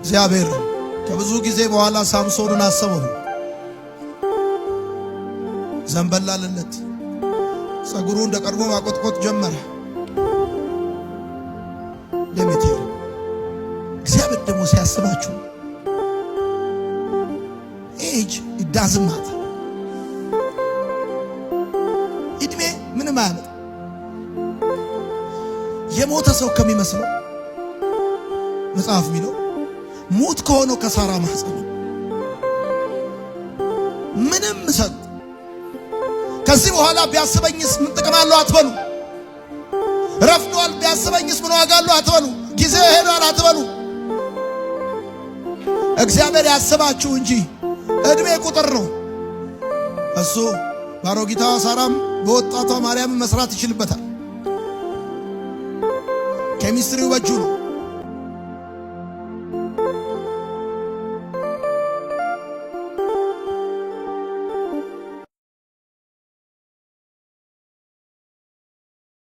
እግዚአብሔር ከብዙ ጊዜ በኋላ ሳምሶንን አሰበው። ዘንበላልለት፣ ጸጉሩ እንደ ቀድሞ ማቆጥቆጥ ጀመረ። ለምትሄድ እግዚአብሔር ደግሞ ሲያስባችሁ ኤጅ ይዳዝማት እድሜ ምንም አያመጣ። የሞተ ሰው ከሚመስለው መጽሐፍ የሚለው ሙት ከሆነው ከሳራ ማህፀን ምንም ሰጥ ከዚህ በኋላ ቢያስበኝስ ምን ጥቅም አለው አትበሉ። ረፍዷል ቢያስበኝስ ምን ዋጋ አለው አትበሉ። ጊዜ ሄዷል አትበሉ። እግዚአብሔር ያስባችሁ እንጂ እድሜ ቁጥር ነው። እሱ ባሮጊቷ ሳራም በወጣቷ ማርያም መስራት ይችልበታል። ኬሚስትሪው በእጁ ነው።